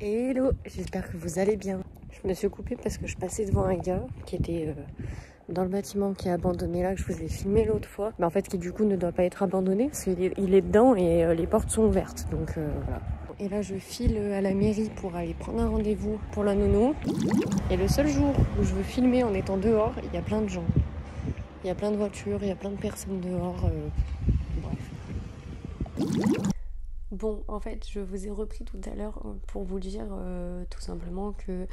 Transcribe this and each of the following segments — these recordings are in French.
Hello, j'espère que vous allez bien. Je me suis coupée parce que je passais devant un gars qui était dans le bâtiment qui est abandonné là, que je vous ai filmé l'autre fois. Mais en fait qui du coup ne doit pas être abandonné parce qu'il est dedans et les portes sont ouvertes. Donc voilà. Et là je file à la mairie pour aller prendre un rendez-vous pour la nounou. Et le seul jour où je veux filmer en étant dehors, il y a plein de gens. Il y a plein de voitures, il y a plein de personnes dehors. Bref. Bon, en fait, je vous ai repris tout à l'heure pour vous dire tout simplement que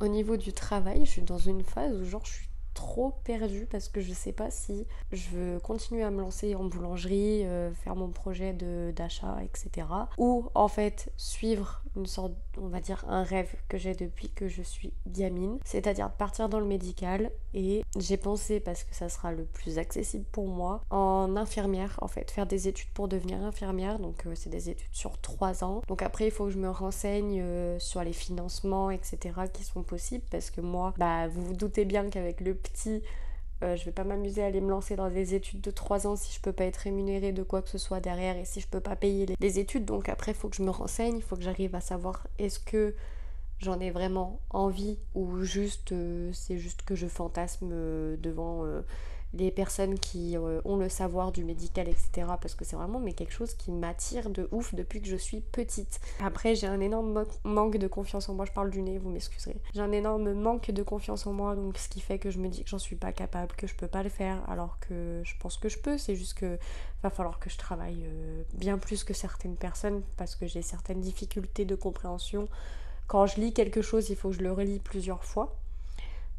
au niveau du travail, je suis dans une phase où genre je suis trop perdue parce que je sais pas si je veux continuer à me lancer en boulangerie, faire mon projet d'achat, etc. Ou en fait suivre une sorte, on va dire, un rêve que j'ai depuis que je suis gamine, c'est-à-dire de partir dans le médical. Et j'ai pensé, parce que ça sera le plus accessible pour moi, en infirmière, en fait, faire des études pour devenir infirmière. Donc c'est des études sur 3 ans. Donc après il faut que je me renseigne sur les financements, etc. qui sont possibles, parce que moi, vous vous doutez bien qu'avec le petit, je vais pas m'amuser à aller me lancer dans des études de 3 ans si je peux pas être rémunérée de quoi que ce soit derrière et si je peux pas payer les études. Donc après il faut que je me renseigne, il faut que j'arrive à savoir est-ce que j'en ai vraiment envie ou juste c'est juste que je fantasme devant les personnes qui ont le savoir du médical, etc. Parce que c'est vraiment quelque chose qui m'attire de ouf depuis que je suis petite. Après, j'ai un énorme manque de confiance en moi. Je parle du nez, vous m'excuserez. J'ai un énorme manque de confiance en moi, donc ce qui fait que je me dis que j'en suis pas capable, que je peux pas le faire, alors que je pense que je peux. C'est juste que va falloir que je travaille bien plus que certaines personnes parce que j'ai certaines difficultés de compréhension. Quand je lis quelque chose, il faut que je le relis plusieurs fois.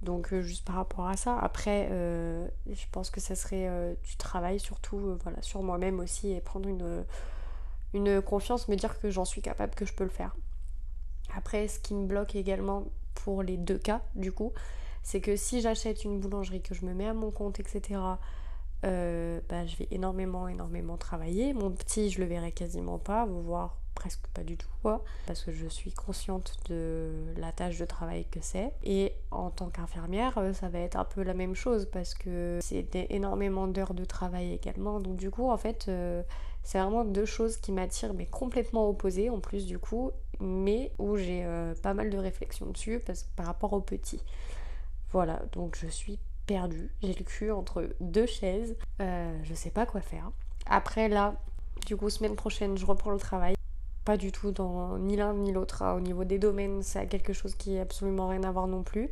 Donc juste par rapport à ça. Après, je pense que ça serait du travail surtout voilà, sur moi-même aussi et prendre une confiance, me dire que j'en suis capable, que je peux le faire. Après, ce qui me bloque également pour les deux cas, du coup, c'est que si j'achète une boulangerie, que je me mets à mon compte, etc., je vais énormément travailler. Mon petit, je le verrai quasiment pas, voire presque pas du tout, quoi, parce que je suis consciente de la tâche de travail que c'est. Et en tant qu'infirmière, ça va être un peu la même chose parce que c'est énormément d'heures de travail également. Donc du coup, en fait, c'est vraiment deux choses qui m'attirent, mais complètement opposées en plus du coup, mais où j'ai pas mal de réflexions dessus par rapport au petit. Voilà, donc je suis perdue. J'ai le cul entre deux chaises. Je sais pas quoi faire. Après là, du coup, semaine prochaine, je reprends le travail. Pas du tout dans ni l'un ni l'autre. Au niveau des domaines, c'est quelque chose qui est absolument rien à voir non plus.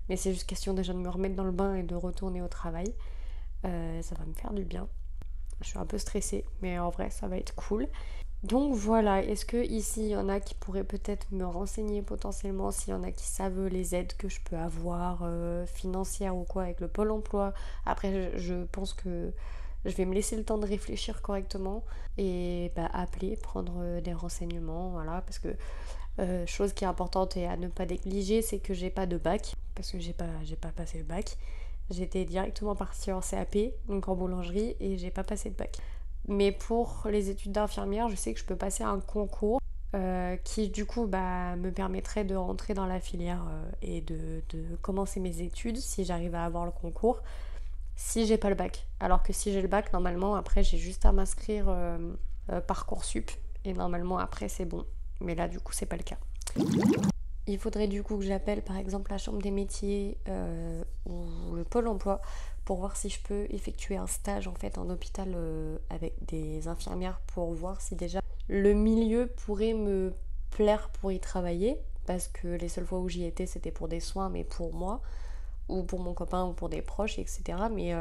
Mais c'est juste question déjà de me remettre dans le bain et de retourner au travail. Ça va me faire du bien. Je suis un peu stressée, mais en vrai, ça va être cool. Donc voilà, est-ce que ici il y en a qui pourraient peut-être me renseigner potentiellement, s'il y en a qui savent les aides que je peux avoir financières ou quoi avec le Pôle emploi. Après je pense que je vais me laisser le temps de réfléchir correctement et appeler, prendre des renseignements, voilà, parce que chose qui est importante et à ne pas négliger, c'est que j'ai pas de bac, parce que j'ai pas passé le bac. J'étais directement partie en CAP, donc en boulangerie, et j'ai pas passé de bac. Mais pour les études d'infirmière, je sais que je peux passer un concours qui du coup me permettrait de rentrer dans la filière et de commencer mes études si j'arrive à avoir le concours, si j'ai pas le bac. Alors que si j'ai le bac, normalement après j'ai juste à m'inscrire Parcoursup et normalement après c'est bon. Mais là du coup c'est pas le cas. Il faudrait du coup que j'appelle par exemple la chambre des métiers ou le pôle emploi pour voir si je peux effectuer un stage en fait en hôpital avec des infirmières pour voir si déjà le milieu pourrait me plaire pour y travailler, parce que les seules fois où j'y étais c'était pour des soins, mais pour moi ou pour mon copain ou pour des proches, etc., mais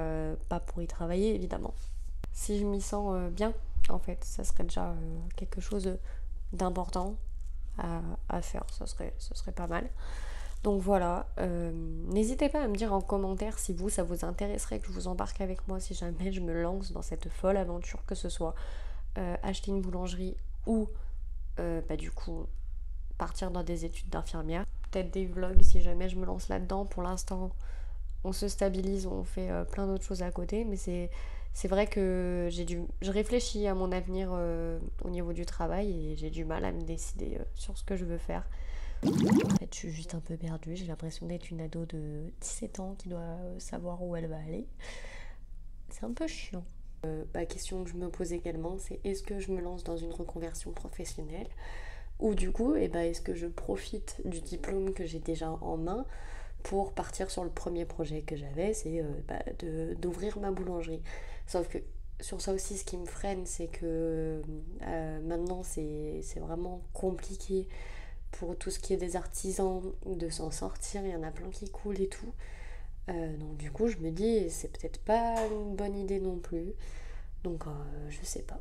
pas pour y travailler évidemment. Si je m'y sens bien, en fait, ça serait déjà quelque chose d'important à faire, ça serait pas mal. Donc voilà, n'hésitez pas à me dire en commentaire si ça vous intéresserait que je vous embarque avec moi si jamais je me lance dans cette folle aventure, que ce soit acheter une boulangerie ou du coup partir dans des études d'infirmière. Peut-être des vlogs si jamais je me lance là-dedans. Pour l'instant, on se stabilise, on fait plein d'autres choses à côté, mais c'est vrai que je réfléchis à mon avenir au niveau du travail et j'ai du mal à me décider sur ce que je veux faire. En fait, je suis juste un peu perdue, j'ai l'impression d'être une ado de 17 ans qui doit savoir où elle va aller. C'est un peu chiant. La question que je me pose également, c'est est-ce que je me lance dans une reconversion professionnelle Ou du coup, est-ce que je profite du diplôme que j'ai déjà en main pour partir sur le premier projet que j'avais, c'est d'ouvrir ma boulangerie. Sauf que sur ça aussi, ce qui me freine, c'est que maintenant, c'est vraiment compliqué pour tout ce qui est des artisans de s'en sortir. Il y en a plein qui coulent et tout. Donc du coup, je me dis, c'est peut-être pas une bonne idée non plus. Donc je sais pas.